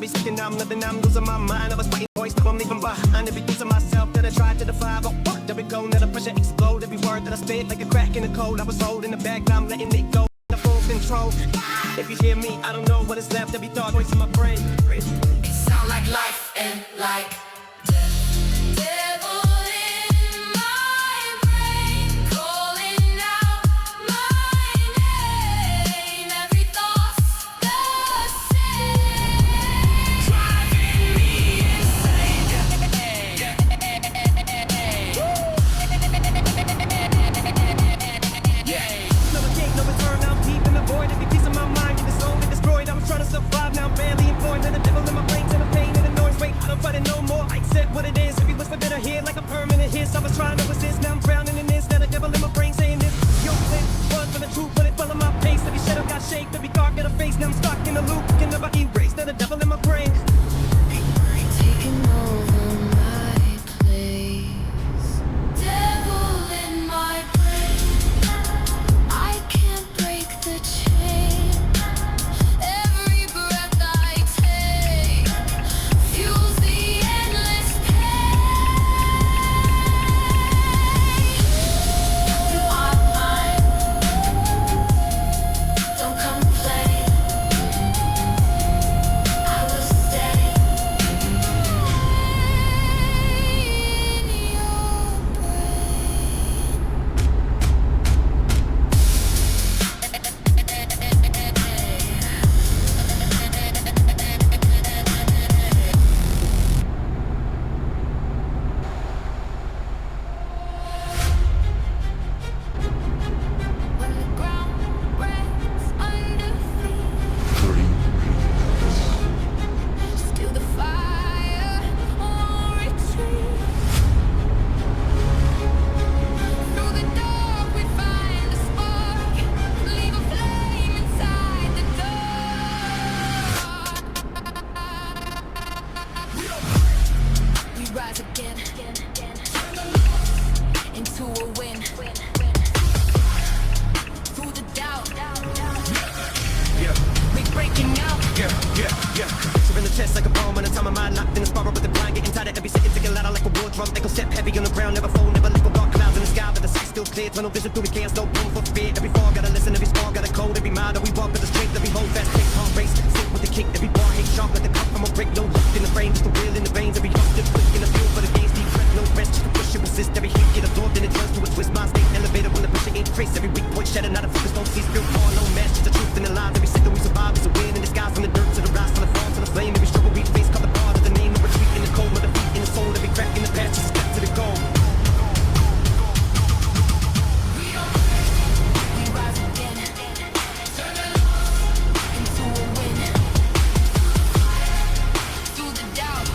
be speaking, I'm nothing, I'm losing my mind. I was fighting voice, now I'm leaving behind every piece of myself that I tried to defy. But what, there we go, now the pressure explode. Every word that I spit like a crack in the cold. I was holding it back, now I'm letting it go. The full control. If you hear me, I don't know what is left. Every thought, voice in my brain. It sound like life and like devil in my brain, calling out my name. Every thought's the same, driving me insane. No escape, no return, I'm deep in the void. Every piece of my mind get disowned and destroyed. I was trying to survive, now I'm barely employed. Let the devil in my brain, and the pain and the noise. Wait, I don't fight it no more, I accept what it is. Every whisper that I hear like a permanent hiss. I was trying to resist, now I'm drowning in this. Now the devil in my brain saying this. Yo, flip, one for the truth, but it fell in my pace. Every shadow got shaped, every thought got a face. Now I'm stuck in a loop, can never erase. Now the devil in my brain taking over my place. Devil in my brain, I can't break the chain. Every breath I take fuels the endless pain. You are mine, don't complain. I will stay in your when the ground breaks under feet. Still the fire won't retreat. Through the dark we find a spark, leave a flame inside the dark. We rise again into a win. Through the doubt, we breaking out. Yeah. So in the chest like a bomb. When the time of mind locked in a spiral with the blind, getting tired of every second, ticking louder like a war drum. They go step heavy on the ground, never fold, never leave dark clouds in the sky, but the sight's still clear. Tunnel vision through the chaos, no room for fear. Every fall gotta listen, every spark got a code. Every mile that we walk with the strength that we hold fast, pace, heart race, sit with the kick. Every bar hit sharp like the cup from a brick, no lift in the brain, just the will in the veins. Every hustle, quick in the field for the gains, deep breath, no rest, just to push and resist. Every heat get absorbed and it turns to a twist. Mind state elevated when the pressure increase. Every weak point shattered, not a focus, don't cease. Built on no match, just the truth in the lives. Every second we survive is a win in the skies, from the dirt to the rise, from the fall to the flame. Every struggle we face, call the part of the name. No retreat in the cold, but the feet in the soul. Every crack in the patch, just a step to the goal. we rise again into a win. Through the doubt,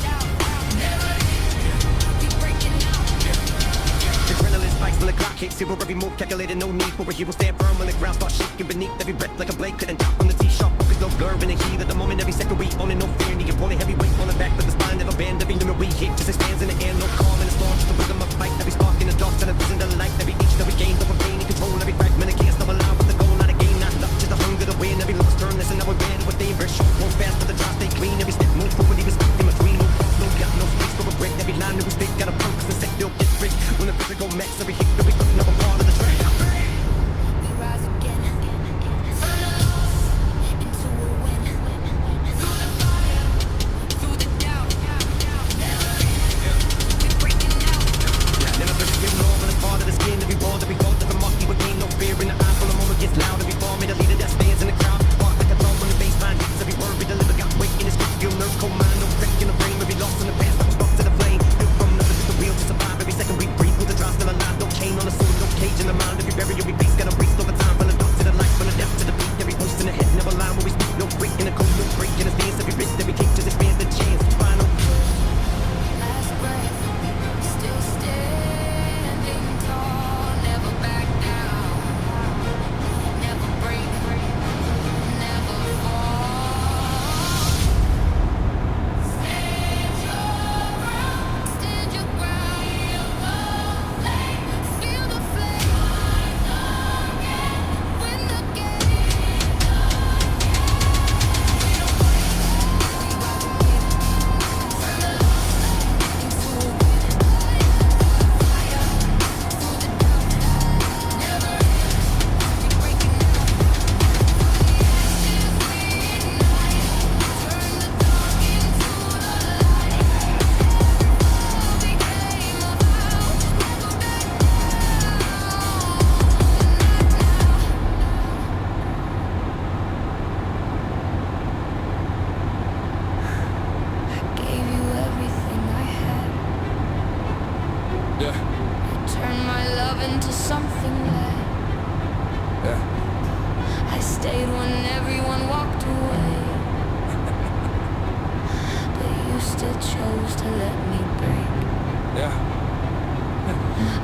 we breaking out. Adrenaline spikes when the clock hits zero. Every move calculated, no need for a hero. Stand firm when the ground starts shaking beneath. Every breath like a blade couldn't drop on the T-sharp. Focus, no blur in the heat of the moment. Every second we own it, no fear. Need a rolling heavy weight on the back, but the spine never bend. Every limit we hit just expands in the air. No calm in the storm, just the rhythm of fight. Every spark in the dark, and a vision of the light. Every inch that we gain, over pain and control. Every fragment against, no allow with the goal, not a game, not luck, just the hunger to win. Every lost turn, listen, now we're ready with aim. Very short, won't fast, but the drive stay clean. Every step move forward, even stuck in between. No pause, no gap, no space for a break. Every line that we speak got a purpose and set, they'll get rich. When the physical max, every hit that we put, another part of the track. We rise again into a win. Through the fire, through the doubt, we breaking out. Never been normal, it's part of the into something less. Yeah. I stayed when everyone walked away, but you still chose to let me break. Yeah.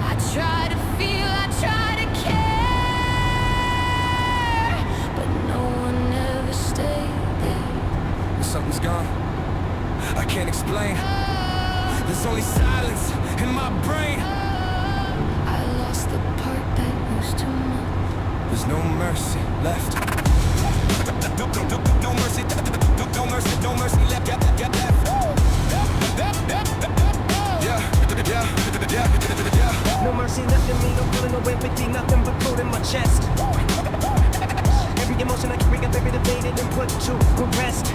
I try to feel, I try to care, but no one ever stayed there. Something's gone. I can't explain. There's only silence in my brain. I lost the part that used to move. There's no mercy left. No mercy. No mercy. No mercy left. Yeah. No mercy left in me, no feeling, no empathy, nothing but cold in my chest. Every emotion I carry, I buried, debated, and put to rest.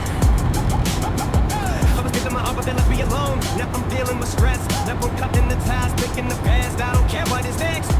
I was giving my all, but then left me alone. Now I'm dealing with stress. Left one cut in the ties, picking the past. I don't care what is next.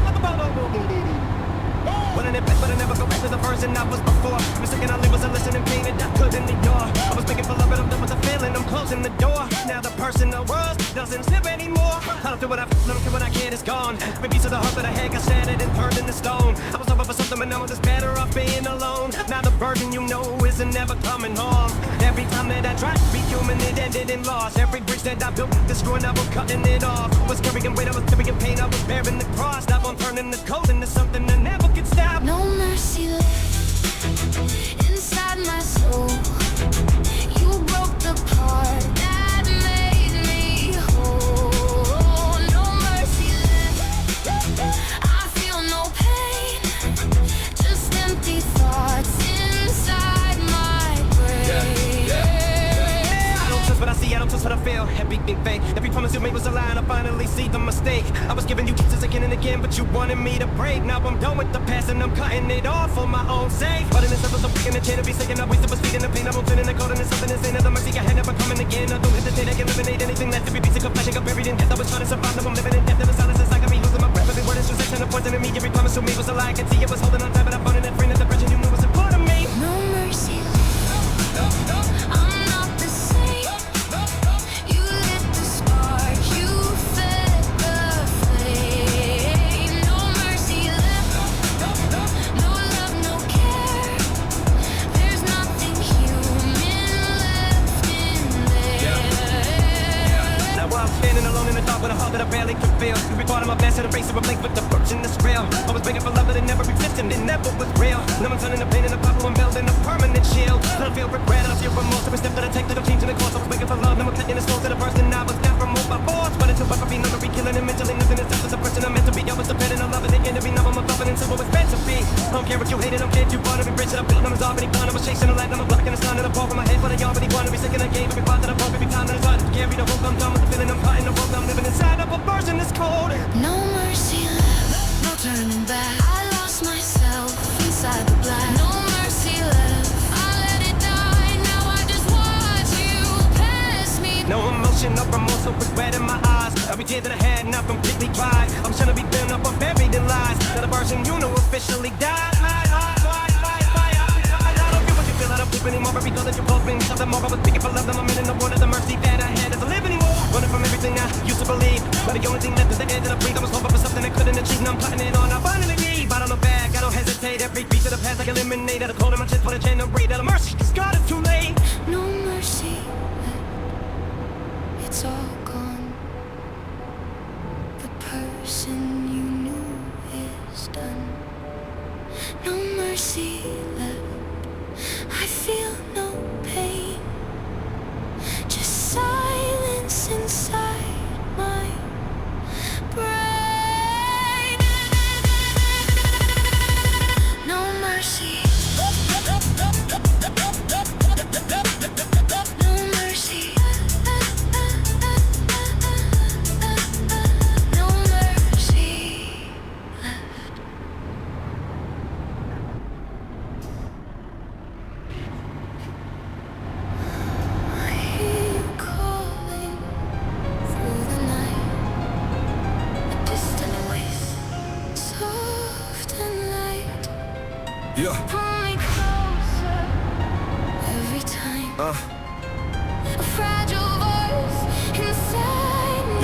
But I never go back to the version I was before. Mistaken I live was a listening pain and I couldn't ignore. I was making for love, but I'm done with the feeling. I'm closing the door. Now the person I was doesn't slip anymore. I don't do what I feel, I don't care what I can, it's gone. Every piece of the heart that I had got shattered and turned into stone. I was hoping for something, but now I'm just better off being alone. Now the burden you know isn't never coming home. Every time that I tried to be human, it ended in loss. Every bridge that I built, destroying, I was cutting it off. I was carrying weight, I was carrying pain, I was bearing the cross. Now I'm turning the cold into something that never could stop. No mercy left inside my soul. You broke the part that made me whole. No mercy left. I feel no pain, just empty thoughts inside my brain. I don't trust what I see, I don't trust what I feel. Everything fake. Every promise you made was a lie, and I finally see the mistake. I was giving you kisses again and again, but you wanted me to break. Now I'm done with the past and I'm cutting it off for my own sake. But in this episode, I'm breaking the chain to be saying I wasted was feeding the pain. I'm turning the cold and it's something insane. The mercy I had never coming again. I don't hesitate, I can eliminate anything left. Every piece of compassion got buried in death. I was trying to survive, now I'm living in death. The silence is like me losing my breath. Every word is rejection, a poison in me. Every promise to me was a lie. I could see it was holding on tight, but I found it and freeing the depression you knew was a part of me. No mercy left. I'm not the same. You lit the spark, you fed the flame. No mercy left. No love, no care. There's nothing human left in there. Now I'm standing alone in the dark with a heart that I barely could feel. Every part of my past had a race to replace with the version that's real. I was begging for love, but it never existed, it never was real. Now I'm turning the pain into purple and building a permanent shield. I don't feel regret, I don't feel remorse. Every step that I take that I'm changing the course. I was begging for love, now I'm cutting the soul to the person I was never moved by force. But it's a weapon, being under killing and mentally nothing is just the person I'm meant to be. I was dependent on love, and again to be numb, I'm above it and simple, it's meant to be. I don't care what you hate, I don't care if you want every bridge that I built, I was already gone. I was chasing the light, now I'm blocking the sun and I'm over my head, but I already won. Every second I gave, every part that I broke, every time that I tried to carry the hope, I'm done with the feeling I'm cutting the rope. I'm living inside of a version that's cold. No mercy left. No turning back. I lost myself inside the black. No mercy left. I let it die. Now I just watch you pass me. No emotion, no remorse, no regret in my eyes. Every tear that I had, now completely dry. I'm trying to be built up, I'm buried in lies. Now the version you know officially died. I don't feel what you feel, I don't sleep anymore. Every thought that you close me, something more. I was speaking for love, now I'm in the water. The mercy that I had doesn't live anymore. Running from everything I used to believe, but the only thing left is the air that I breathe. I was hoping for something I couldn't achieve, now I'm cutting it on. I finally leave, I don't look back, I don't hesitate. Every piece of the past I can eliminate. Out of cold in my chest, put a generate. Out of mercy, cause God is too late. No mercy left. It's all gone. The person you knew is done. No mercy left. I feel no pain. Just silence inside my brain. No mercy. No mercy. No mercy left. I hear you calling through the night, a distant voice, soft and light. Yeah. Pull me closer every time. A fragile voice inside me.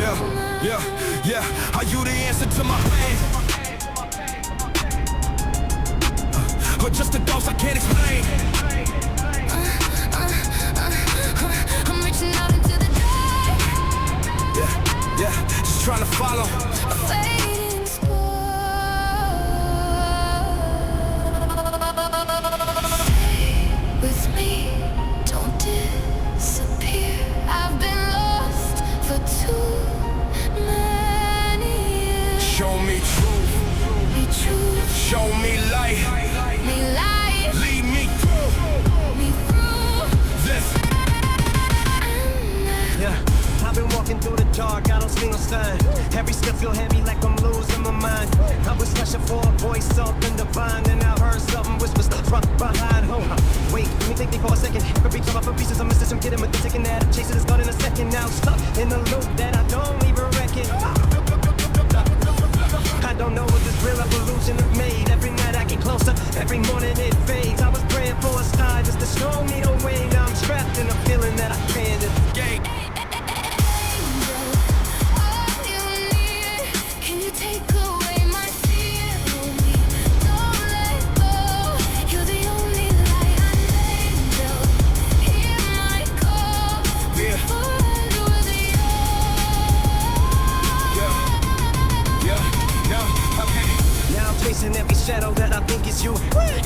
Yeah. Are you the answer to my pain? can't explain. I'm reaching out into the dark. Yeah, just trying to follow. A fading star. Stay with me, don't disappear. I've been lost for too many years. Show me truth, Be true, show me light. me life, Lead me through me through. this. Yeah, I've been walking through the dark, I don't see no sign. Every step feel heavy like I'm losing my mind. I was searching for a voice, something divine, and I heard something whispers from behind. Oh, wait, let me think for a second. Could be torn off for pieces, I'm missing some kid, I'm taking that. I'm chasing this gun in a second now, stuck in a loop that I don't even reckon. I don't know what this real evolution has made. Every night I get closer, every morning it fades. I was praying for a star just to show me the way. Now I'm trapped in a feeling that I can't escape. Are you near? Can you take away my fear? Hold me, don't let go. You're the only light I need. Hear my call. Yeah. Forever with you. Yeah, okay. Now I'm chasing every shadow that I think is you.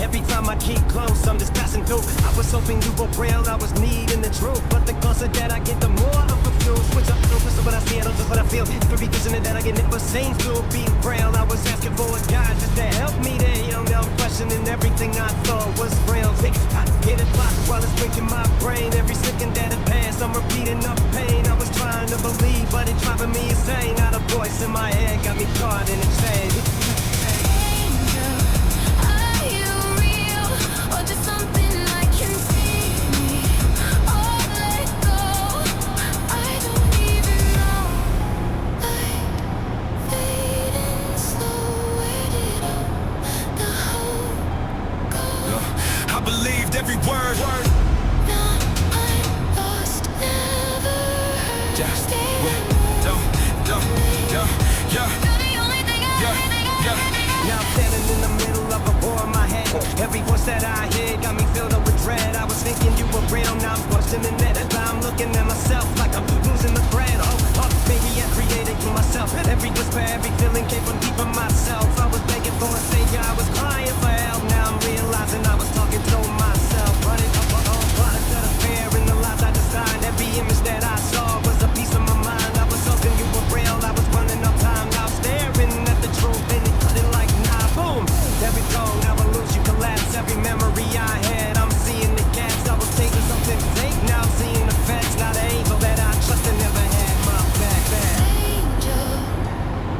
Every time I keep close, I'm just passing through. I was hoping you were real, I was needing the truth. But the closer that I get, the more I'm confused. Switch up, no crystal, what I see, I don't just what I feel. Every vision that I get never seems to be real. I was asking for a guide just to help me to heal. Now I'm questioning everything I thought was real. I hit it block while it's breaking my brain. Every second that it passed, I'm repeating the pain. I was trying to believe, but it's driving me insane. Now the voice in my head got me caught in a chain. Angel, are you real? Or just something I can see? Oh, let go. I don't even know. Light fading slow. Where did all the hope go? I believed every word. Now I'm lost, never heard. Just Stay wait, with yeah. You're the only thing I Now I'm standing in the middle of a war in my head. Every voice that I hear got me filled up with dread. I was thinking you were real, now I'm questioning that. As I'm looking at myself like I'm losing the thread. Oh, maybe I created you myself. Every whisper, every feeling came from deep in myself. I was begging for a savior, I was crying for help. Now I'm realizing I was talking to myself. Running up my own product of the fear and the lies I designed. Every image that I saw was a piece of my mind. I was hoping you were real, I was running up time. Now staring at the truth and it cutting like nah, boom. Every go, now I lose, you collapse. Every memory I had, I'm seeing the gaps. I was taking something fake, now I'm seeing the facts. Not an angel that I trusted, never had my back. Angel,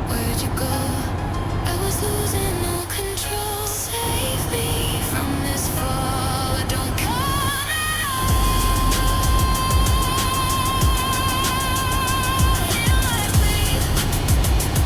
where'd you go? I was losing all control. Save me from this fall. Don't come out. Feel like bleed.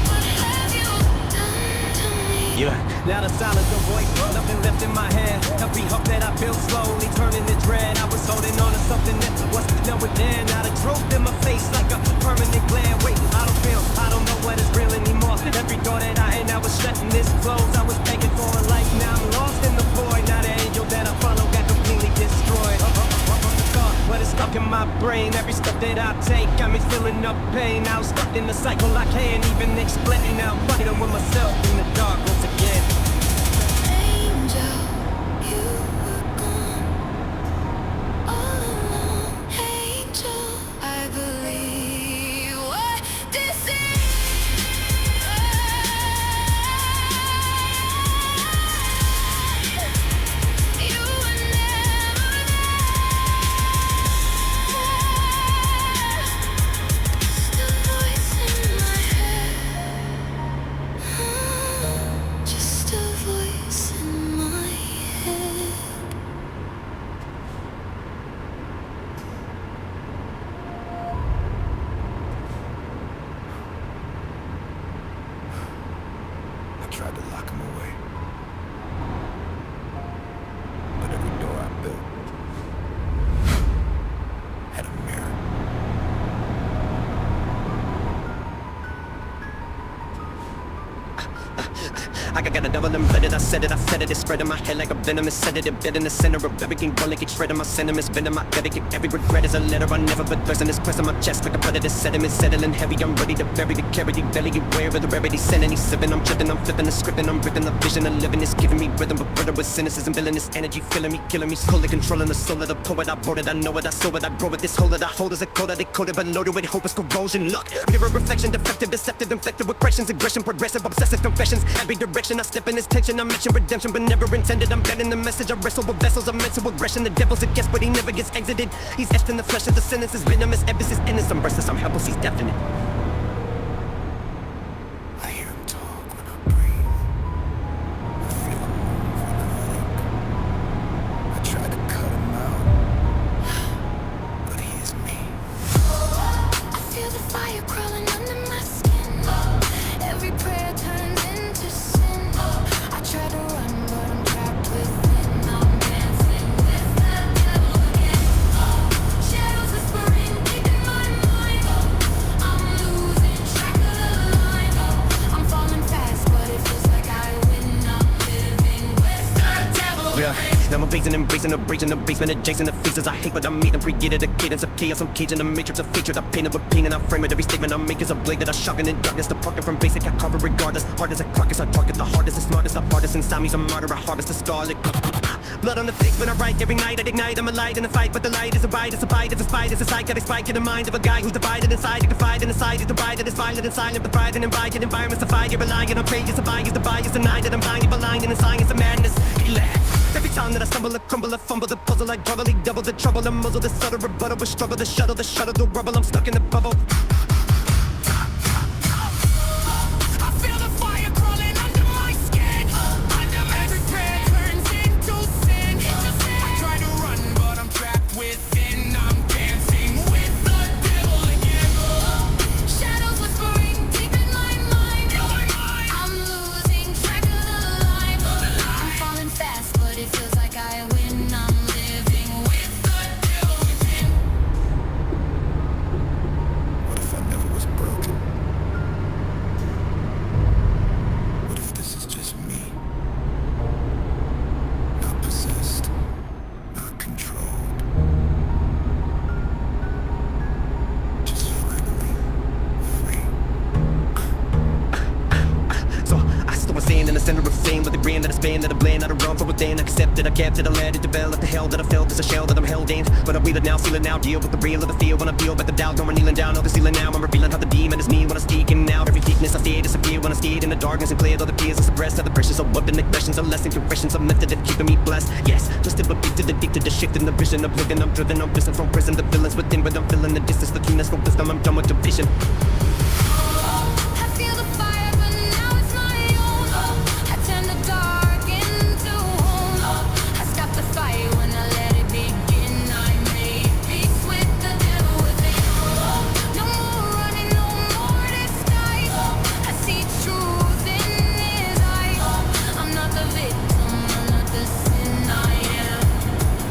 What have you done to me? Yeah. Now the silence, no voice, nothing left in my head. Every hope that I built slowly turning to dread. I was holding on to something that was never there. Now the truth in my face like a permanent glare. Wait, I don't know what is real anymore. Every door that I had, I was shutting this closed. I was begging for a life, now I'm lost in the void. Now the angel that I follow got completely destroyed. But it's stuck in my brain. Every step that I take got me feeling up pain. Now I'm stuck in the cycle I can't even explain. Now I'm fighting with myself in the dark once again. Angel, you were gone all along. Angel, I believe what this is. You were never there. The voice in my head. I got a double embedded, I said it, I fed it. It's spread in my head like a venomous sedative. Bed in the center of everything, rolling, keep shredding my sentiments. Bend in my etiquette, every regret is a letter I never put thirst in this press on my chest like a predator. Sediment settling heavy, I'm ready to bury the carry. Belly, aware of the rarity, sending these sipping. I'm tripping, I'm flipping the script and I'm ripping the vision of living. It's giving me rhythm, but brother with cynicism, villainous energy, filling me, killing me. Slowly controlling the soul of the poet. I wrote it, I know it, I saw it, I grow it. This hole that I hold is a code that they coded, but loaded with hope is corrosion. Look, mirror reflection, defective, deceptive, infected with questions, aggression, progressive, obsessive confessions. Every direction I step in is tension. I mention redemption, but never intended. I'm bending the message. I wrestle with vessels of mental aggression. The devil's a guest, but he never gets exited. He's etched in the flesh of the sentence is venomous. Emphasis endless. I'm restless, I'm helpless. He's definite. I hear him talk when I breathe. I feel him move when I look. I try to cut him out, but he is me. I feel the fire crawling under my skin. Every prayer turns into sin. I try to run, but I'm trapped within. I'm dancing with the devil again. Shadows whispering deep in my mind. I'm losing track of the line. I'm falling fast, but it feels like I win. I'm living with the devil Yeah, again. now I'm facing, embracing, the breach in the basement, adjacent to faces I hate, but I'm meeting, created a cadence of chaos. I'm caging the matrix of features. I painted with pain and I frame it. Every statement I make is a blade that I sharpen in darkness. Departing from basic, I cover regardless. Hard as a carcass, I target the hardest, the smartest. I'm artist inside me's a martyr. I harvest the scarlet. Blood on the face when I write. Every night I ignite. I'm a light in the fight, but the light is a bite. It's a bite, it's a spite, it's a sight. Got a spike in the mind of a guy who's divided inside. You can fight in the side. He's divided, it's violent and silent. The pride and invited environments to fight. You're relying on praise, it's a bias. The bias denied that I'm blinded, blind in the science of madness. He laughs. Every time that I stumble, I crumble, I fumble the puzzle, I doubly double the trouble, I muzzle the subtle rebuttal, but struggle the shuttle, the rubble, I'm stuck in the bubble. I feel the fire crawling under my skin. Every prayer turns into sin. I try to run, but I'm trapped within. I'm dancing with the devil again. Shadows whispering deep in my mind. I'm losing track of the line. I'm falling fast, but it feels like I win. I'm living with the devil again. What if I never was broken? What if this is just me? Not possessed, not controlled. Just finally free. So I still was staying in the center of fame with a grin that I span, that I blend, that I run from within. I accepted, I kept it, I let it develop. The hell that I felt is a shell that I'm held in. But I wheel it now, seal it now, deal with the real of the feel. When I feel but the doubt, when I'm kneeling down, on the ceiling now. I'm revealing how the demon is me when I'm speaking out. Every weakness I see disappear when I stayed in the darkness and cleared all the fears I suppressed. How the pressures of weapon aggressions are less confessions of method of keeping me blessed. Yes, twisted but beat to the addicted to shift in the vision of living. I'm driven, I'm risen from prison. The villains within, but I'm feeling the distance. The keenness for wisdom, I'm done with division. I feel the fire, but now it's my own. I turn the dark into home. I stop the fight when I let it begin. I made peace with the devil within. No more running, no more disguise. I see truth in his eyes. I'm not the victim, I'm not the sin. I am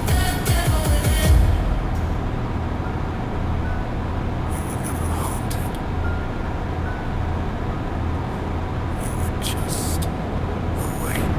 the devil within. You were never haunted. You were just awake.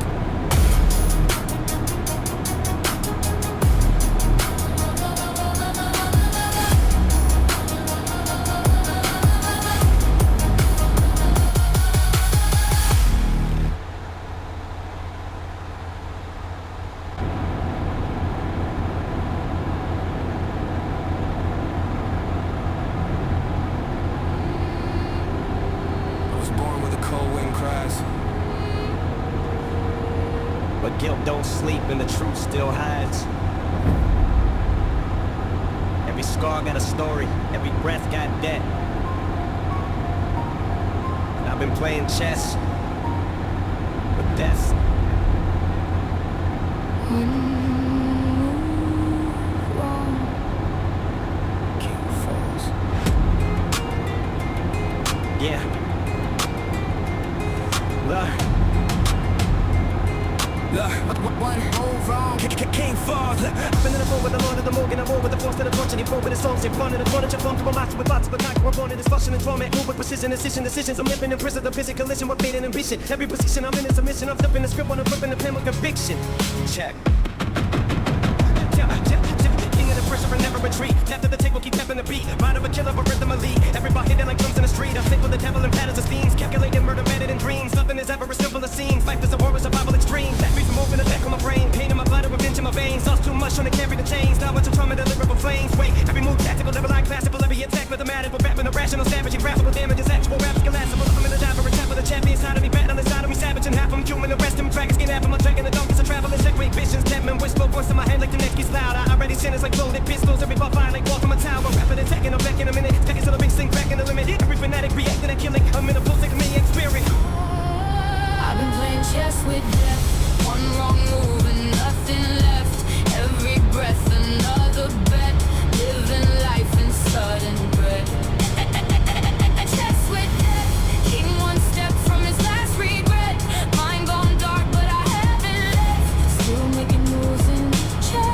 I was born with a cold wind cries. But guilt don't sleep and the truth still hides. Every scar got a story, every breath got debt. And I've been playing chess with death. King falls. Yeah. Look. Look, one move wrong. King falls. I've been in the war with the Lord of the Morgan. I war with the force of the torture. take over the songs, take fun in the corner, jump on to a master with lots of attack. We're born in discussion and torment, move with precision, decisions. I'm living in prison, the physical collision with fate and ambition. Every position I'm in is a mission. I'm flipping the script when I'm flipping the pen with conviction. Check. King of the pressure and never retreat. After the take, we'll keep tapping the beat. Ride of a killer, but rhythm a lead. Everybody hitting like drums in the street. I'm sick with the devil and patterns of themes. Calculating murder better than dreams. Nothing is ever as simple as seems. Life is a war, survival extreme. That beats from moving the back of my brain. Pain in my blood, revenge in my veins. Lost too much trying to carry the chains. Now much of trauma, deliverable flames. Wait, every move tactical, never like classical. Every attack with the matter. We're rapping irrational, savage, graphical damages. Actual raps, collapsible. I'm in the dive for a tap of the champion. Side of me, battle inside of me, savage and half. I'm human, the rest of them dragons get half. I'm a dragon, the donkeys are traveling. Checkmate visions, Deadman, whisper, voice in my head like the next gets loud. I already seen it's like loaded pistols. Every buff fire like walk from a tower. Rapping, attacking, I'm back in a minute. Seconds till the big sing back in the limit. Every fanatic reacting and killing. I'm in a pulse like a maniac spirit. I've been playing chess with death. One wrong move and nothing left. Every breath another bet. Living life in sudden dread. Chess with death. King one step from his last regret. Mind gone dark but I haven't left. Still making moves in chess.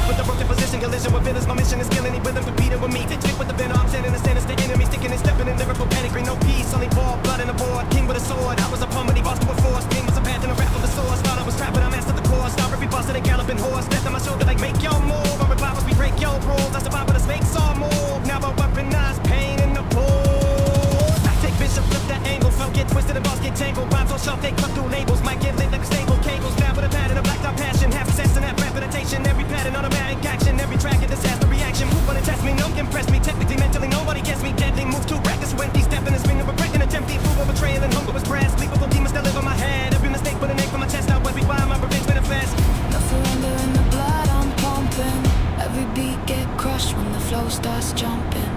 With the broken position, collision with villains. My mission is killing any rhythm competing with me. Stick with the venom, I'm standing and standing. The enemy sticking and stepping in lyrical pedigree. No peace, only ball, blood in the board. King with a sword, I was a pawn when he bossed with force. King was a path and a rap of the source. Thought I was trapping, I mastered the course. Now every busted and galloping horse. Death on my shoulder like make your move. Our revivals, we break your rules. I survive with a snake saw move. Now I weaponize pain in the pool. I take bishop, flip that angle. Flow get twisted and balls get tangled. Rhymes on shelf, they cut through labels. Might get lit like stable cables. Now with a pattern of blacked out passion. Half assassin, half repetition. Every pattern automatic action. Every track a disaster reaction. Move on and test me, don't impress me. Technically, mentally, nobody gets me. Deadly move too reckless. Empty step in the swing of a break and attempt. Food of betrayal and hunger was brass. Sleepable demons that live on my head. Every mistake with an ache from my chest. Now every fire, my revenge manifest. No surrender in the blood I'm pumping. Every beat get crushed when the flow starts jumping.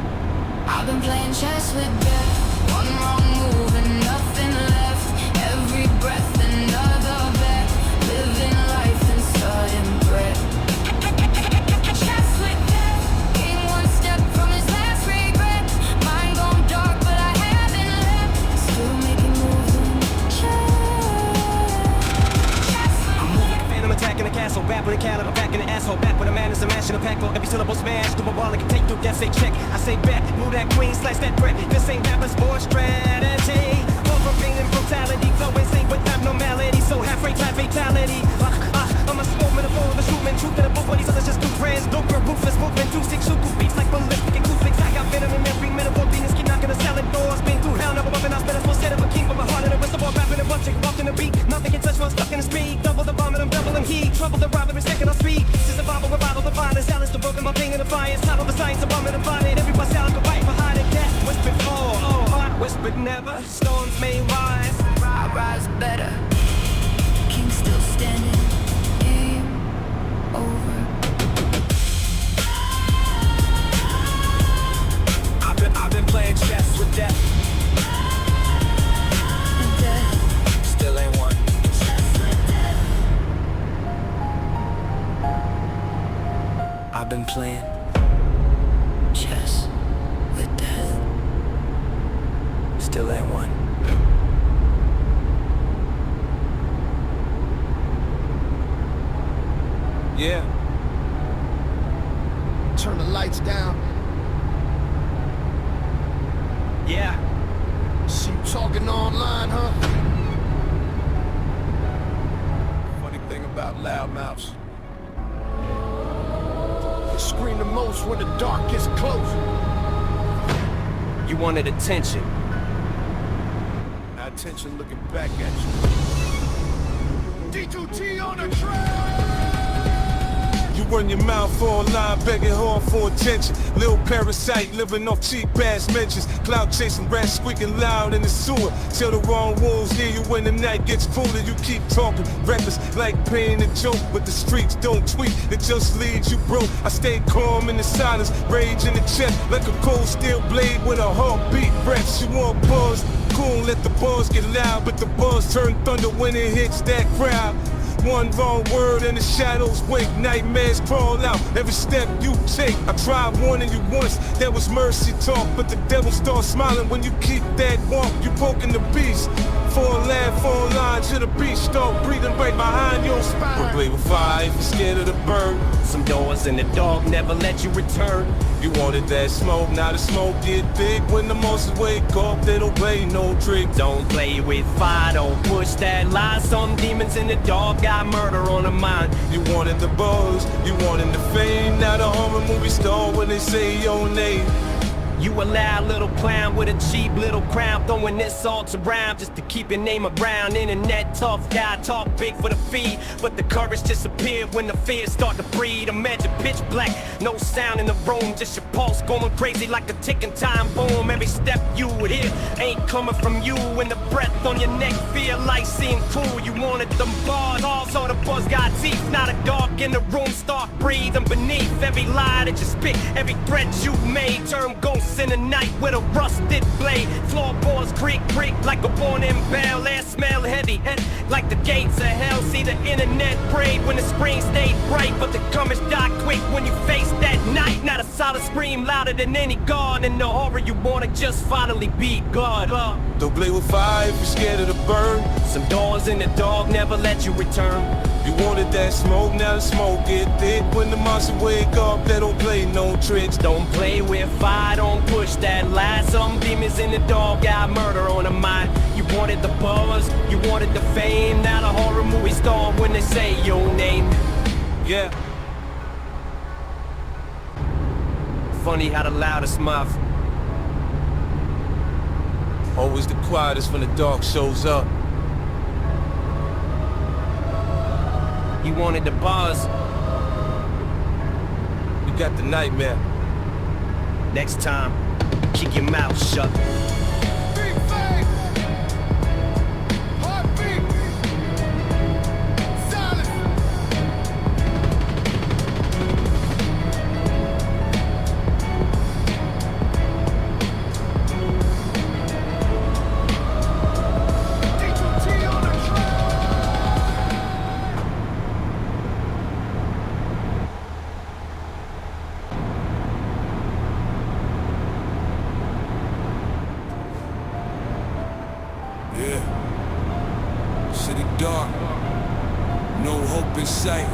I've been playing chess with death. One wrong move and nothing left. Every breath another bet. Living life in sudden dread. Chess with death. King one step from his last regret. Mind gone dark but I haven't left. Still making moves in chess. I'm moving, phantom attacking the castle. Rap with a cat, I'm back in the asshole. Back with a man is a mash in a pack for every syllable smash. To a wall, I can take through death, say check. I say back, move that queen, slice that bread. This ain't rap, it's more strategy. Over pain and brutality, flow insane with abnormality. So half-rate, type fatality. I'm a smoke metaphor of a shootman. Truth in a book, what these others just do friends. Don't burn ruthless movement, 2-6 shuku beats like ballistic acoustics. I got venom in every metaphor. Demons keep knocking the salad doors. Been through hell, never weapon, I spit a full set of a king. But my heart in a whistle, rapping and bunching, walking the beat. Nothing can touch, one stuck in the speed. Double the bomb and I'm doubling heat. Trouble the robbery, second on speed. This is a Bible, revival, the violence. Silence the broken, my pain and defiance. Title the science, a bomb and divided. Everybody sound can fight behind it. Cat whispered all, heart whispered never. Storms may rise, I rise better. King still standing. Game over. I've been playing chess with death. And death. Still ain't won. I've been playing Chess with death. still ain't won. Yeah. Turn the lights down. Yeah. See you talking online, huh? Funny thing about loudmouths. They scream the most when the dark gets close. You wanted attention. Our attention looking back at you. D2T on the track! You run your mouth online, begging hard for attention. Little parasite living off cheap ass mentions. Cloud chasing rats squeaking loud in the sewer. Till the wrong wolves near you when the night gets cooler. You keep talking reckless like paying a joke, but the streets don't tweet. It just leaves you broke. I stay calm in the silence, rage in the chest like a cold steel blade with a heartbeat breath. You want buzz? Cool, let the buzz get loud, but the buzz turn thunder when it hits that crowd. One wrong word and the shadows wake, nightmares crawl out every step you take. I tried warning you once, there was mercy talk, but the devil starts smiling when you keep that walk. You poking the beast, Full land, full line to the beach, start breathing right behind your spine. Don't play with fire if you're scared of the burn. Some doors in the dark never let you return. You wanted that smoke, now the smoke get thick. When the monsters wake up, they don't play no tricks. Don't play with fire, don't push that lie. Some demons in the dark got murder on their mind. You wanted the buzz, you wanted the fame. Now the horror movie star when they say your name. You a loud little clown with a cheap little crown, throwing insults around just to keep your name around. Internet tough guy, talk big for the feed, but the courage disappeared when the fears start to breed. Imagine pitch black, no sound in the room, just your pulse going crazy like a ticking time bomb. Every step you would hear ain't coming from you, and the breath on your neck feel like seeing cool. You wanted them bars, also the buzz got teeth. Now the dark in the room start breathing beneath every lie that you spit, every threat you made turn ghosts in the night with a rusted blade. Floorboards creak like a worn-in bell. Air smell heavy like the gates of hell. See the internet prayed when the screen stayed bright, but the courage died quick when you faced that night. Now the solid scream louder than any guard, and the horror you wanna just finally beat God. Don't play with fire if you're scared of the burn. Some doors in the dark never let you return. You wanted that smoke, now the smoke get thick. When the monsters wake up, they don't play no tricks. Don't play with fire, don't push that lie. Some demons in the dark got murder on their mind. You wanted the buzz, you wanted the fame. Now the horror movie star when they say your name. Yeah. Funny how the loudest mouth Always the quietest when the dark shows up. You wanted the buzz. You got the nightmare. Next time, keep your mouth shut. City dark, no hope in sight,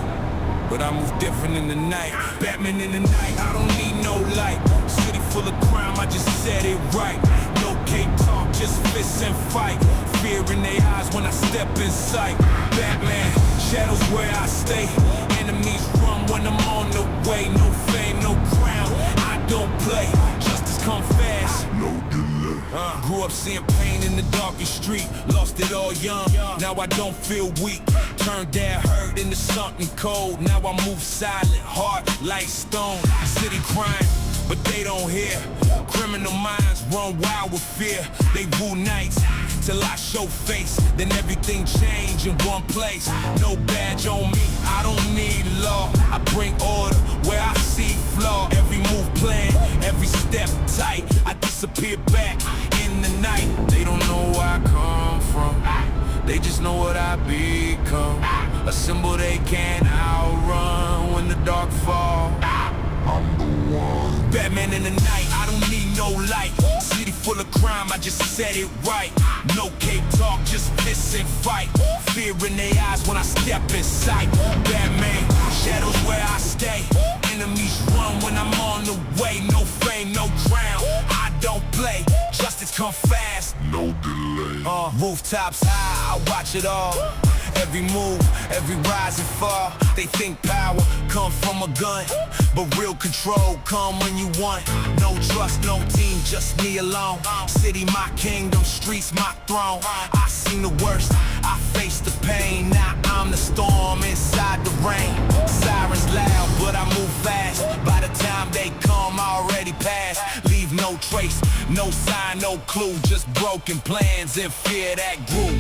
but I move different in the night. Batman in the night, I don't need no light. City full of crime, I just said it right. No cape talk, just fists and fight. Fear in their eyes when I step in sight. Batman, shadows where I stay. Enemies run when I'm on the way. No fame, no crown, I don't play. Justice come fast, no delay. Grew up seeing pain in the darkest street. Lost it all young, now I don't feel weak. Turned that hurt into something cold. Now I move silent, heart like stone. City crying, but they don't hear. Criminal minds run wild with fear. They woo nights till I show face. Then everything change in one place. No badge on me, I don't need law. I bring order where I see flaw. Every move planned, every step tight. I disappear back in the night. They don't know where I come from, they just know what I become. A symbol they can't outrun when the dark falls. I'm the one. Batman in the night, I don't need no light. City full of crime, I just said it right. No cape talk, just fists and fight. Fear in their eyes when I step in sight. Batman, shadows where I stay. Enemies run when I'm on the way. No fame, no crown, I don't play. Justice come fast, no delay. Rooftops high, I watch it all. Every move, every rise and fall. They think power come from a gun, but real control come when you want. No trust, no team, just me alone. City my kingdom, streets my throne. I seen the worst, I faced the pain. Now I'm the storm inside the rain. Sirens loud, but I move fast. By the time they come, I already passed. Leave no trace, no sign, no clue. Just broken plans and fear that grew.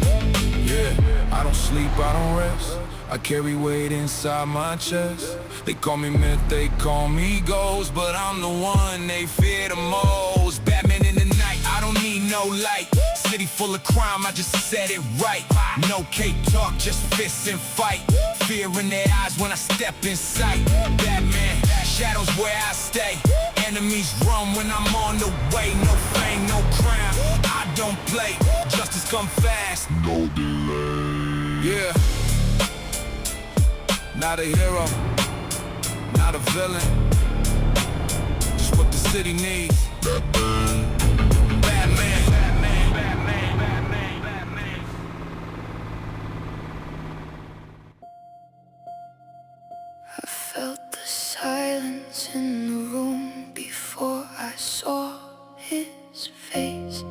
Yeah, I don't sleep, I don't rest. I carry weight inside my chest. They call me myth, they call me ghost, but I'm the one they fear the most. Batman in the night, I don't need no light. City full of crime, I just said it right. No cape talk, just fists and fight. Fear in their eyes when I step in sight. Batman, shadows where I stay. enemies run when I'm on the way. No fame, no crown, I don't play. Justice come fast, no delay. Yeah. Not a hero, not a villain. Just what the city needs. Batman. Batman, Batman, Batman, Batman, Batman. I felt the silence in the room before I saw his face.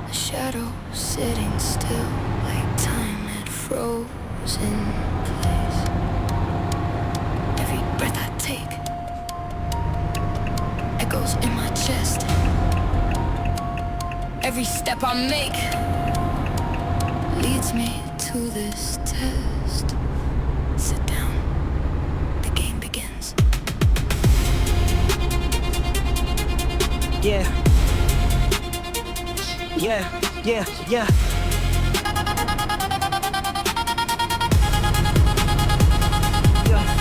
The shadow sitting still like time had frozen place. Every breath I take echoes in my chest. Every step I make leads me to this test. Sit down, the game begins. Yeah. Yeah, yeah, yeah.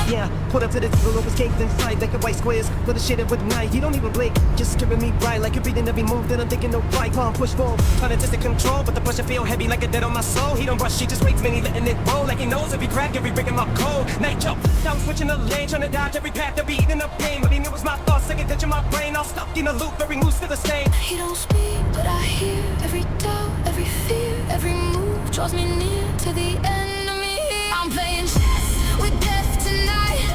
Yeah, put up to the table, was caked inside like a white squares. Put the shit in with night, you don't even blink. Just giving me bright like you're reading every move that I'm thinking no right. Palm push forward, trying to just to control, but the pressure feel heavy like a dead on my soul. He don't rush, he just waits, man, he letting it roll like he knows every crack, every brick in my code. Night jump, now I'm switching the lane, trying to dodge every path that be eating up pain. But he knew it was my thoughts, second touching my brain. All stuck in a loop, every move still the same. He don't speak, but I hear every doubt, every fear, every move draws me near to the end of me. I'm playing chess with death tonight.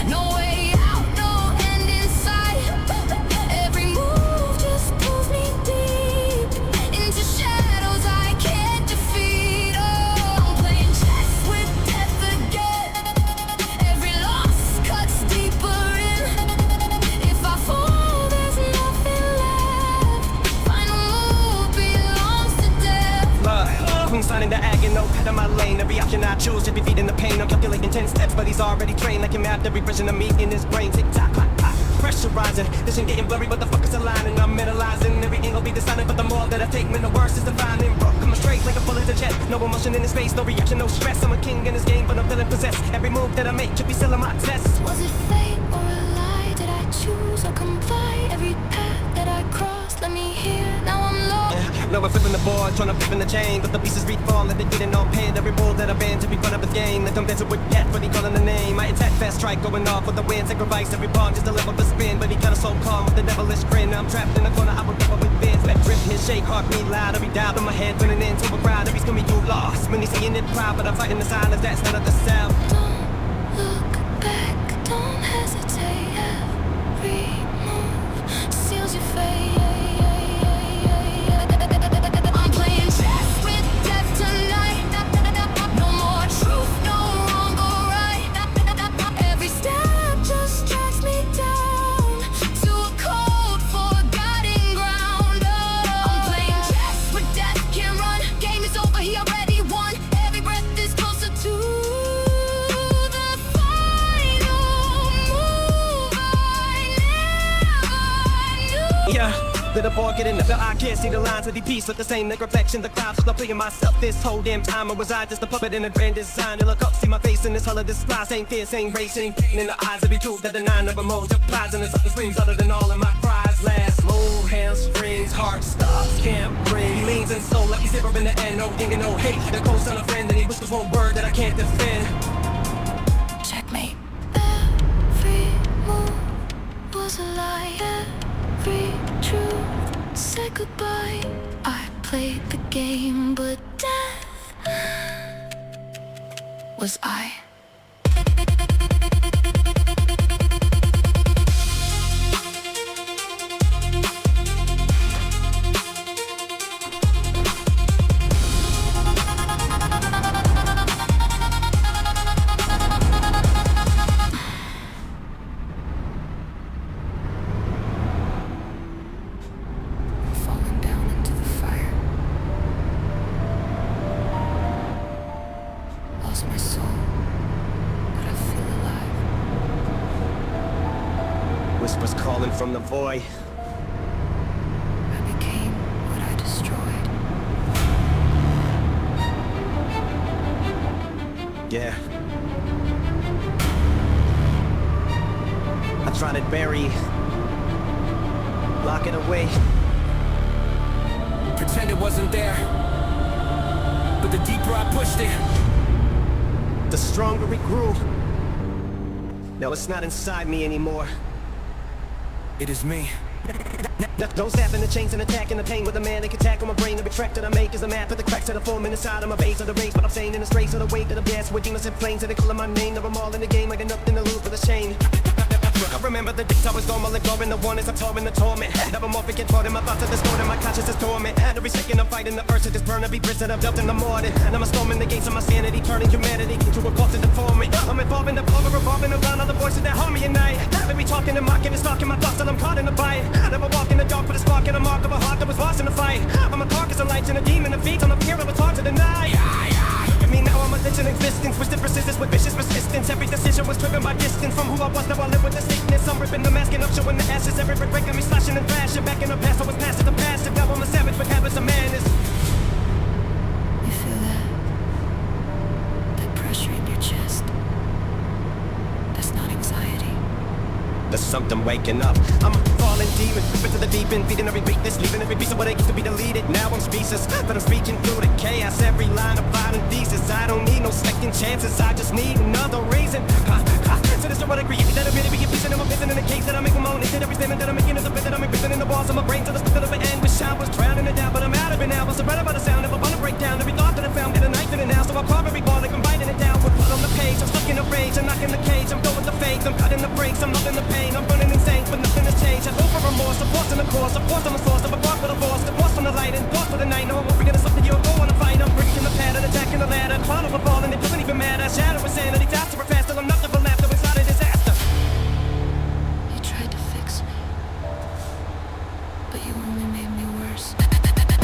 No way out, no end in sight. Every move just pulls me deep into shadows I can't defeat. Oh, I'm playing chess with death again. Every loss cuts deeper in. If I fall, there's nothing left. Final move belongs to death. Queen signing the ag and no pet on my lane. Every option I choose, just be feeding the pain. I'm calculating 10 steps, but he's already trained. Like him mapped every version of me in his brain. Tick tock, clock, clock. Pressurizing, vision getting blurry, but the fuck is aligning. I'm mentalizing, every angle be deciding, but the more that I take, man, the worse is defining. Bro, coming straight like a bullet to chest. No emotion in his face, no reaction, no stress. I'm a king in this game, but I'm feeling possessed. Every move that I make should be selling my test. Was it fate or a lie? Did I choose or comply? Every path that I crossed led me here. Now I'm lost. No, I'm flipping the board, trying to flip in the chain, but the pieces refall, and they getting on pain. Every ball that I banned to be fun of the game. Let them dance with death, but he calling the name. I attack fast, strike going off with the wind. Sacrifice every pawn just to level the spin, but he kinda so calm with the devilish grin. I'm trapped in the corner, I will give up with bins. Let drip his shake, heart beat loud. Every doubt in my head, turning into a crowd. Every screaming you lost. When he's saying it proud, but I'm fighting the silence, that's none of the sound. Don't look back, don't hesitate. Every move seals your fate. I'm playing chess with death tonight. No more truth, no wrong or right. Every step just tracks me down to a cold, forgotten ground. I'm playing chess with death, can't run. Game is over, he already won. Every breath is closer to the final move. I never knew. Yeah. Little boy getting up, I can't see the lines of the piece. Look the same like reflection, the clouds. I'm playing myself this whole damn time. I was just a puppet in a grand design. You look up, see my face in this color display. Same fear, same race, same pain in the eyes of the truth that the nine never multiplies. And it's other screams other than all of my cries. Last move, hamstrings, heart stops, can't bring. He leans and soul like he's zipper in the end. No thinking, no hate. The coast on a friend, and he whispers one word that I can't defend. Checkmate. Every move was a lie. Every truth said goodbye. I played the game, but death was I. Falling down into the fire. Lost my soul, but I feel alive. Whispers calling from the void. I became what I destroyed. Yeah. try to bury, lock it away. Pretend it wasn't there, but the deeper I pushed it, The stronger it grew. No, it's not inside me anymore. it is me. Don't snap in the chains and attacking the pain with a manic attack on my brain. Every track that I make is a map of the cracks that are forming inside of my veins of the race. But I'm staying in the straits of the weight of the gas with demons and flames. And they calling my name. Now I'm all in the game. I got nothing to lose but a shame. I remember the days I was gone while ignoring the warnings. I'm torn in the torment. Never more forget for my thoughts are distorted. My conscience is torment. Every second I'm fighting the urge to just burn every bridge that I've built in the morning. And I'm storming the gates of my sanity, turning humanity into a cult to deform it. I'm involving the power, revolving around all the voices that harm me at night. Having me talking and mocking and stalking my thoughts till I'm caught in the bite. I never walk in the dark with a spark and a mark of a heart that was lost in the fight. I'm a carcass of lights and a demon that feeds on the fear of a hard to deny. Look at me now, I'm a legend in existence. Twisted persistence with vicious persistence. Every decision was driven by distance from who I was. Now I live with the sickness. I'm ripping the mask and I'm showing the ashes. Every regret got me slashing and thrashing. Back in the past I was past the past. Now I'm a savage with habits of madness. You feel that? That pressure in your chest? That's not anxiety. There's something waking up. I'm a fallen demon, creeping to the deep end, feeding every weakness, leaving every piece of what I used to be deleted. Now I'm speechless, but I'm speaking through the chaos. Every line of violent thesis. I don't need no second chances. I just need another reason. So this is what I create. That I'm really be a piece and I'm missing in the case that I make my own. Instead every statement that I'm making is a bit that I'm imprisoned in the walls of my brain. To the split of an anguish. I was drowning it down, but I'm out of it now. I'm surrounded by the sound of a bone break down. Every thought that I found, get a knife in it now. So I carve every ball like I'm biting it down. With blood on the page, I'm stuck in a rage. I'm knocking the cage, I'm going the fades. I'm cutting the brakes, I'm loving the pain. I'm running insane, but nothing has changed. I hope for remorse, I'm forcing the course. I'm forced on the source, I'm a bar for the force. The force from the light and force for the night. No, I won't forget it's something you'll go on a fight. I'm breaking the pattern, attacking the ladder. Follow the ball and it doesn't even matter. Shadow insanity, faster and faster. I'm nothing but laughter inside a disaster. You tried to fix me, but you only made me worse.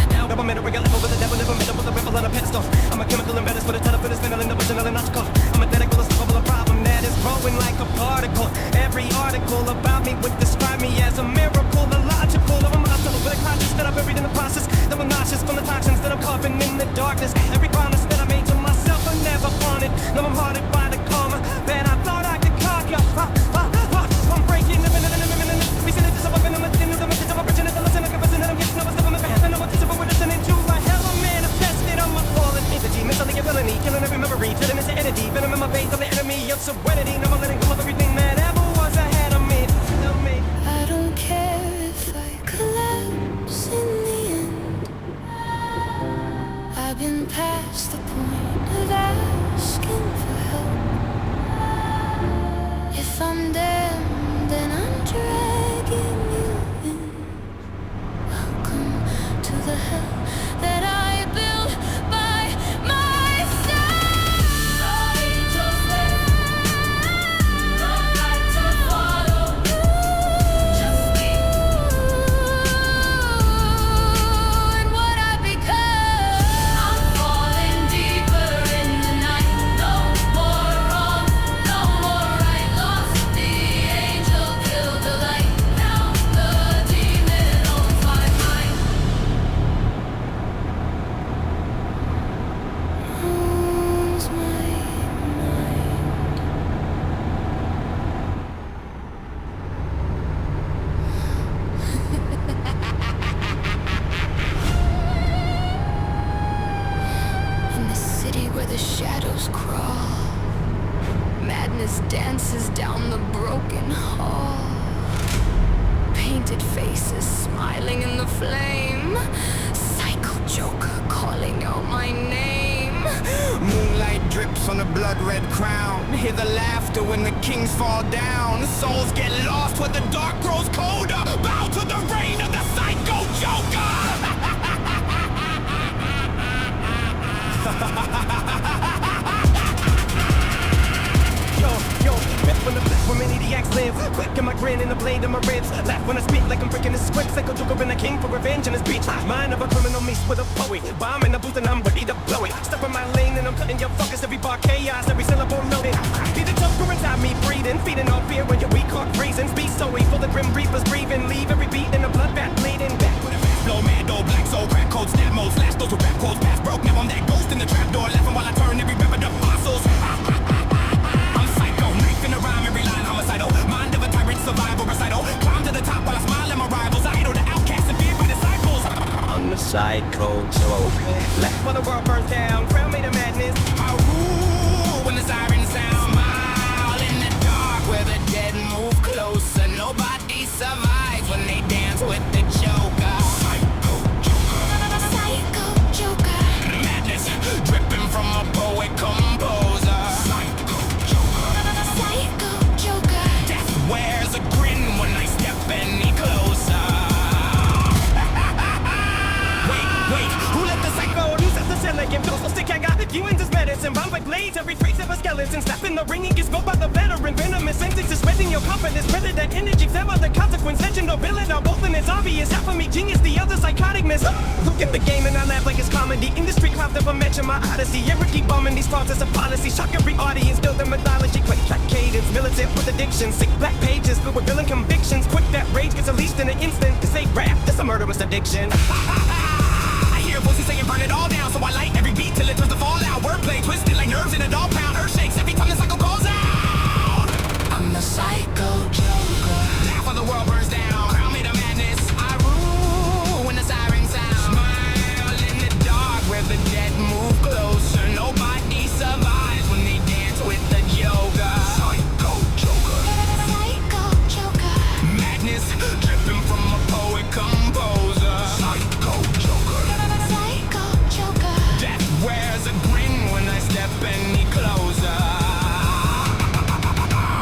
Now I'm in a regular level with the devil, never met up with a rebel on a pedestal. I'm a chemical embedded with a telephone, it's spinning in the original and logical. I'm a medical, a problem that is growing like a particle. Every article about me would describe me as a miracle, illogical. I'm a monster with a conscience that I buried in the process. That was nauseous from the toxins that I'm coughing in the darkness. Every promise that I made to myself I never wanted. Now I'm haunted by the karma that I thought I could conquer. I'm breaking the minute. We send it to someone, I'm listening to the message of a virgin. It's a lesson, like a person that I'm getting. I was living my path, and I want to see what we're listening to. I have a manifested on my fallen entity. Mentally a villainy, killing every memory, turning into energy. Venom in my veins, I'm the enemy of serenity. Now I'm letting go of everything that ever was ahead of me. I don't care if I collapse in the end. I've been past the point of asking for help. If I'm damned, then I'm dragging you in. Welcome to the hell that I built by myself. And what I become, I'm falling deeper in the night. No more wrong, no more right. Lost the angel, killed the light. Now the demon owns my mind. Owns my mind. In the city where the shadows crawl, madness dances down the broken hall. Painted faces smiling in the flame. Psycho Joker calling out my name. Moonlight drips on a blood-red crown. Hear the laughter when the kings fall down. Souls get lost where the dark grows colder. Bow to the reign of the Psycho Joker. Yo, rap from the black where maniacs live. Quick in my grin and the blade in my ribs. Laugh when I speak like I'm breaking the script. Psycho Joker and a king for revenge in his beach. Mind of a criminal meets with a poet. Bomb in the booth and I'm ready to blow it. Step in my lane and I'm cutting your fuckers. Every bar chaos, every syllable loaded. Be the Joker inside me breathing. Feeding off fear when you're weak, caught reasons. Be so evil, the grim reapers breathing. Leave every beat in a bloodbath bleeding. Back with a fast flow, man, door, black soul, crack code, snap mode, slash those with rap quotes, past broke. Now I'm that ghost in the trap door, laughing while I turn every rapper to fossils. I'm psycho, knife in the rhyme, every line homicidal. Mind of a tyrant survival. psycho joker. Left while the world burns down, crown made of madness. I rule when the sirens sound. Smile in the dark where the dead move closer. Nobody survives when they dance with the Joker. Psycho Joker. Psycho Joker. Madness dripping from a poet composer. Psycho Joker. Psycho Joker. Death wears a grin when I step any closer. Wait, who let the psycho? Who set the cellar? Give those stick I got you in this medicine. Bound by blades, every freak of a skeleton. Snapping the ringing is go by the veteran. Venomous sentences spreading your confidence. Spreading that energy, sever the consequence. Legend or villain are both and it's obvious. Half of me genius, the other psychotic miss. Look at the game and I laugh like it's comedy. Industry clout never mention my odyssey. Ever keep bombing these process of policy. Shock every audience, build their mythology. Quick track cadence, militant with addiction. Sick black pages filled with villain convictions. Quick that rage gets released in an instant. This ain't rap, this a murderous addiction. I hear voices saying burn it all down, so I light every beat till it turns to fallout. Wordplay twisted like nerves in a doll pound. Earth shakes every time the cycle calls out. I'm the Psycho Joker. Half of the world burns down. Crown made of madness. I rule when the sirens sound. Smile in the dark where the dead move closer. Nobody survives when they dance with the Joker. Psycho Joker. Psycho Joker. Madness dripping from a poet composer. Psycho Joker. Psycho Joker. Death wears a grin when I step any closer.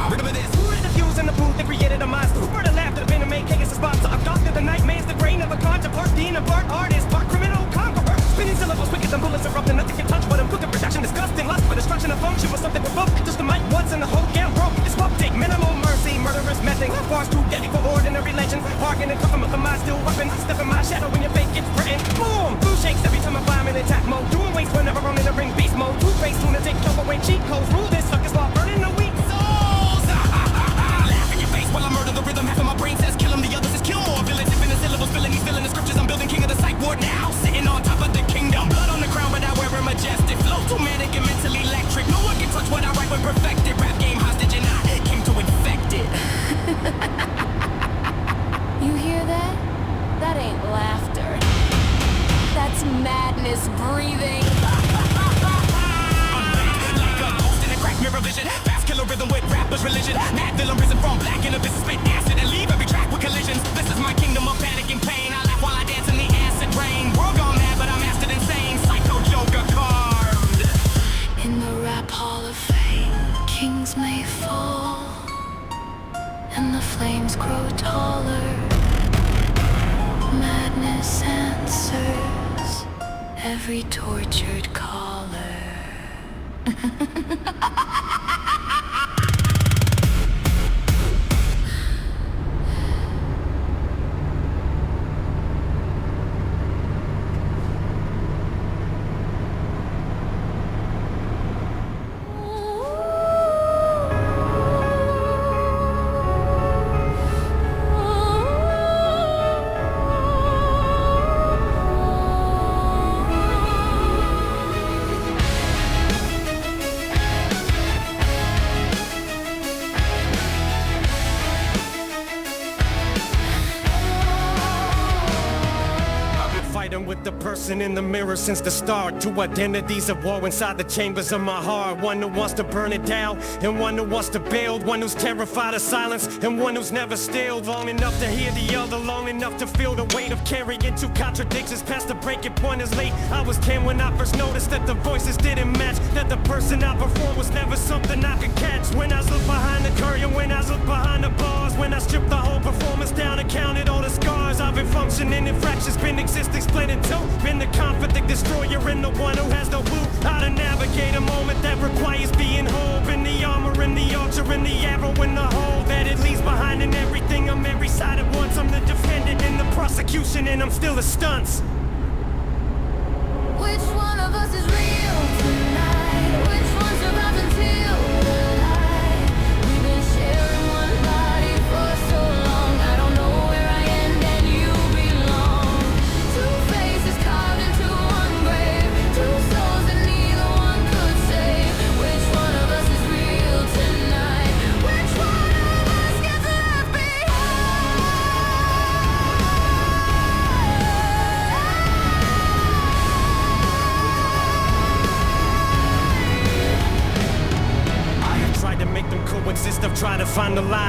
Remember this, who is the fuse in the booth that created a monster? Who brought the laughter, the venom made chaos a sponsor? I've doctored the nightmares, the brain of a conjure. Part Dean, a part artist, part criminal conqueror. Spinning syllables, wicked and bullets erupting. Nothing can touch but I'm cooking production, disgusting. Lust for destruction of function was something provoked. Just a mic once and the whole game broke. It's take minimal mercy, murderous method. Bars too deadly for ordinary legends. Bargain and cuffing with the mind still weapon. Step in my shadow when your fate gets threatened. Boom! Blue shakes every time I fly in attack mode. Doing waste whenever I'm in the ring beast mode. Two-faced lunatic, choke away cheat codes. Rule this suckers while burning the weak souls. Laugh in your face while I murder the rhythm. Half of my brain says kill him, the other says kill more. Villains infinite syllables, filling these villainous scriptures. I'm building king of the psych ward now. Sitting on top of the kingdom. Blood on the crown, but I wear a majestic flow. Too manic and mentally electric. No one can touch what I write when perfected. Rap game hostage and I came to infect it. You hear that? That ain't laughter. That's madness breathing. Like a ghost in a cracked mirror vision. Fast killer rhythm with rappers' religion. Mad villain risen from black in a business spit acid and leave every track with collisions. This is my kingdom of panic and pain. I laugh while I dance in the acid rain. World gone mad, but I'm mastered insane. Psycho Joker carved. In the rap hall of fame, kings may fall, and the flames grow taller. Madness answers every tortured caller. With the person in the mirror since the start. Two identities at war inside the chambers of my heart. One who wants to burn it down and one who wants to build. One who's terrified of silence and one who's never stilled. Long enough to hear the other, long enough to feel the weight of carrying two contradictions past the breaking point is late. I was 10 when I first noticed that the voices didn't match, that the person I performed was never something I could catch. When I looked behind the curtain, when I looked behind the bars, when I stripped the whole performance down and counted all the scars. I've been functioning in fractions, been existing split in two. Been the conflict destroyer and the one who has no clue how to navigate a moment that requires being whole. Been the armor and the archer and the arrow in the hole that it leaves behind, and everything I'm every side at once. I'm the defendant in the prosecution and I'm still a stunts. Which one of us is real tonight? Which one survives until the light? We've been sharing one body for so long. I don't know where I end and you belong. Two faces carved into one grave. Two souls that neither one could save. Which one of us is real tonight? Which one of us gets left behind?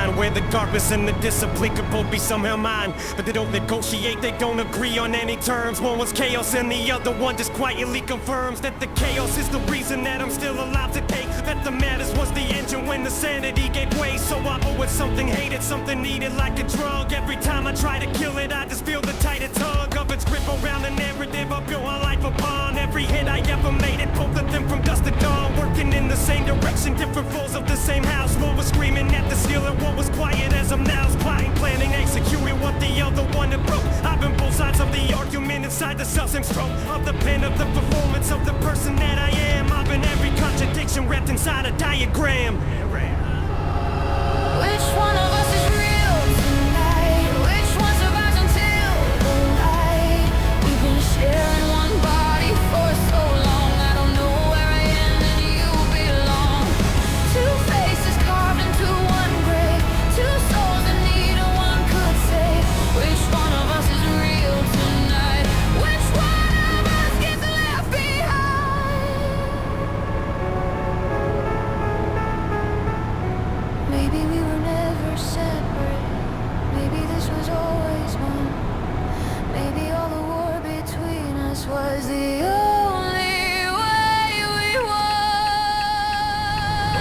line where the darkness and the discipline could both be somehow mine. But they don't negotiate, they don't agree on any terms. One was chaos and the other one just quietly confirms that the chaos is the reason that I'm still alive today. That the madness was the engine when the sanity gave way. So I owe it something hated, something needed like a drug. Every time I try to kill it, I just feel the tightest tug of its grip around the narrative I built my life upon. Every hit I ever made it, both of them from dusk to dawn. Working in the same direction, different floors of the same house. One was screaming at the ceiling, one was quiet as I'm now. Plotting, planning, executing what the other one had broke. I've been both sides of the argument inside the self-same stroke of the pen of the performance of the person that I am. I've been every contradiction wrapped inside a diagram. Which one of us is real tonight? Which one survives until the light? We've been sharing one body for so long. I don't know where I am and you belong. Two faces carved into one grave. Two souls in need of one could say. Which one of us is real tonight? Which one of us gets left behind? Maybe we were never separate. Maybe this was always one. Maybe all the war between us was the only way we won.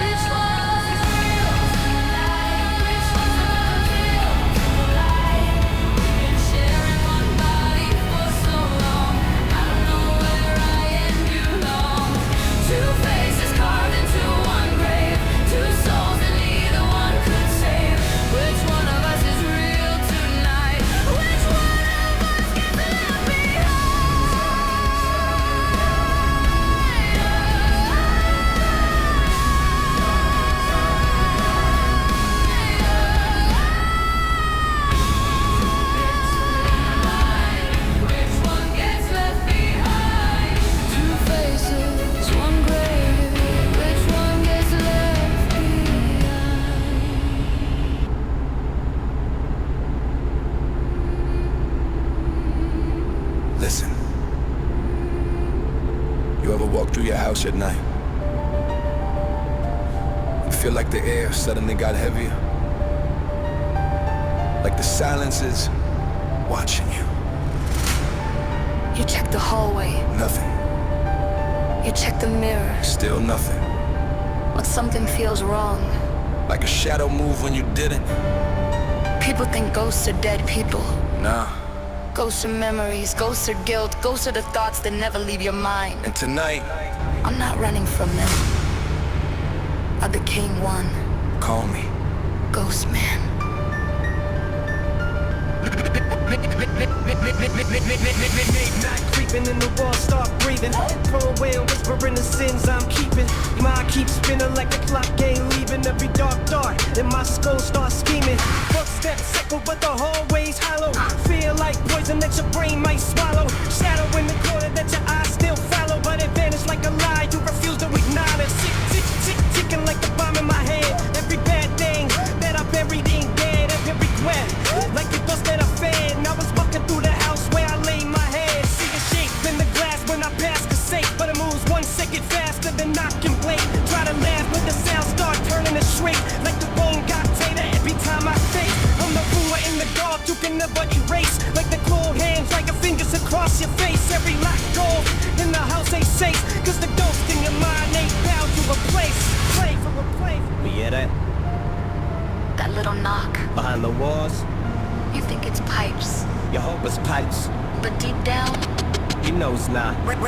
Which one of us is real tonight? Which one's about to feel tonight? We've been sharing one body for so long. I don't know where I and you belong. Two faces carved into one grave. Two souls in either one could save. Which one of us is real tonight? Which one of us gets left behind? Which one gets left behind? Two faces, one grave. Which one gets left behind? Listen. You ever walk through your house at night? You feel like the air suddenly got heavier? Like the silence is watching you. You check the hallway. Nothing. You check the mirror. Still nothing. But something feels wrong. Like a shadow move when you didn't. People think ghosts are dead people. Nah. Ghosts are memories, ghosts are guilt, ghosts are the thoughts that never leave your mind. And tonight, I'm not running from them. I became one. call me. Ghost man. Midnight creeping in the wall, start breathing. Throw away and whispering the sins I'm keeping. Mind keeps spinning like the clock ain't leaving. Every dark thought in my skull starts scheming. Footsteps echo but the hallways hollow. Feel like poison that your brain might swallow. Shadow in the corner that your eyes still follow, but it vanished like a lie you refuse to acknowledge. Tick, tick, tick, ticking like the bomb in my head. Every bad thing that I buried in dead. Every regret, like the dust that I fed. And I was walking through the house where I lay my head. See the shape in the glass when I pass the safe, but it moves 1 second faster than I can blink. Try to laugh, but the sound start turning to shrink. Like the bone got tighter every time I face. I'm the ruler in the dark you can never erase. Like the cold hands, like your fingers across your face. Every lock goes in the house ain't safe, cause the ghost in your mind ain't bound to replace. Play for replace. You hear that? That little knock. Behind the walls, You think it's pipes, you hope it's pipes. but deep down, You know it's not. Brain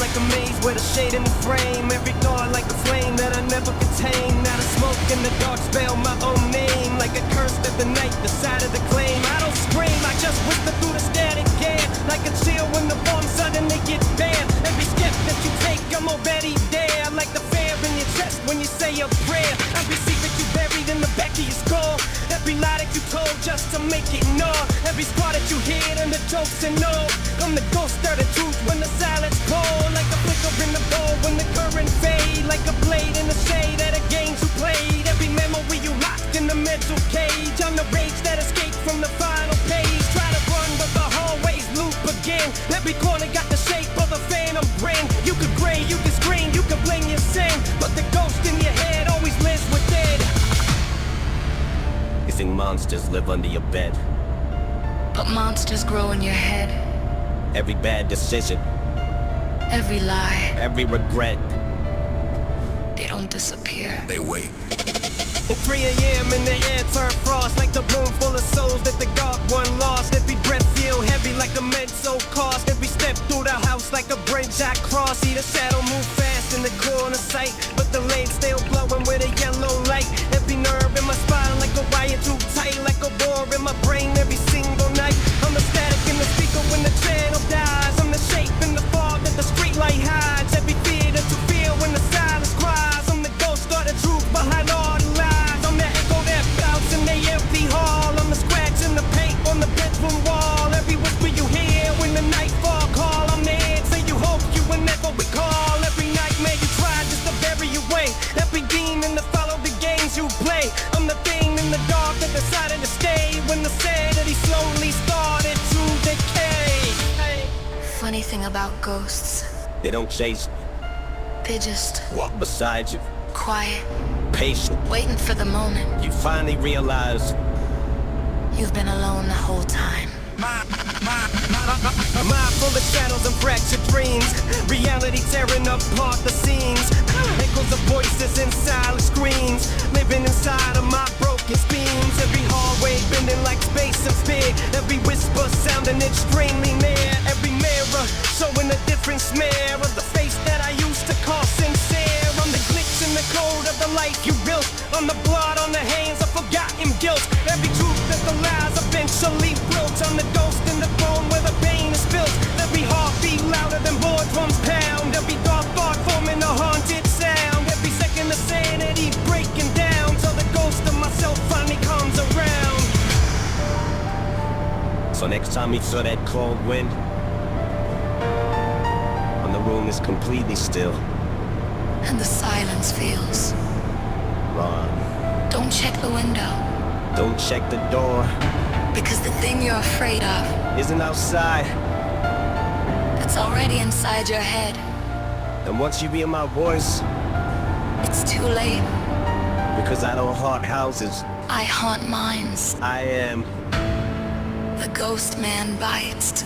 like a maze with a shade in the frame. Every thought like a flame that I never contain. Now the smoke in the dark spell my own name. Like a curse that the night decided to claim. I don't scream, I just whisper through the static air. Like a chill when the bomb suddenly gets bare. Every step that you take, I'm already there. Like the fear in your chest when you say a prayer. Every secret you buried in the back of your skull. Every lie that you told just to make it gnaw. Every scar that you hid and the jokes and all. I'm the ghost of the truth when the silence cold. Like a flicker in the bowl when the current fade. Like a blade in the shade of the games you played. Every memory you locked in the mental cage. I'm the rage that escaped from the final page. Try to run but the hallways loop again. Every corner got the shape of a phantom grin. You could gray, you could scream, you could blame your sin, but the ghost in your head always lives within. think monsters live under your bed. But monsters grow in your head. Every bad decision, Every lie, every regret, they don't disappear. They wait. At 3 a.m. in the air turn frost, like the room full of souls that the God one lost. Every breath feel heavy like a mental cost. Every step through the house like a bridge I cross. See the shadow move fast in the corner sight, but the lane still glowing with a yellow light. Every nerve in my spine like a wire too tight, like a roar in my brain every single night. I'm the static in the speaker when the channel dies. I'm the shape in the fog that the street light hides. Every fear that you feel when the silence cries. I'm the ghost or the truth behind all the lies. I'm the echo that bounce in the empty hall. I'm the scratch in the paint on the bedroom wall. Every whisper you hear when the nightfall call. I'm the answer you hope you will never recall. Every nightmare you try just to bury away. Every demon to follow the games you play. I'm the thing in the dark that decided to stay when the sanity slowly started to decay. Funny thing about ghosts, they don't chase, they just walk beside you, quiet, patient. waiting for the moment. You finally realize You've been alone the whole time. A mind full of shadows and fractured dreams. Reality tearing apart the scenes. Echoes of voices and silent screams. Living inside of my broken schemes. Every hallway bending like space and fear. Every whisper sounding extremely near. Every mirror showing a different smear of the face that I used to call sincere. I'm the glitch in the code of the life you built. I'm the blood on the hands of forgotten guilt. Every truth that the lies eventually wilt. I'm the ghost in the throne where the pain is spilt. Every heartbeat louder than boardrooms pound. Every dark thought forming a haunted sound. Every second of sanity breaking down till the ghost of myself finally comes around. so next time you feel that cold wind, when the room is completely still, And the silence feels. run. Don't check the window, Don't check the door, because the thing you're afraid of, isn't outside. it's already inside your head. And once you hear my voice, It's too late. because I don't haunt houses, I haunt minds. I am The ghost man bites.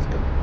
let's go.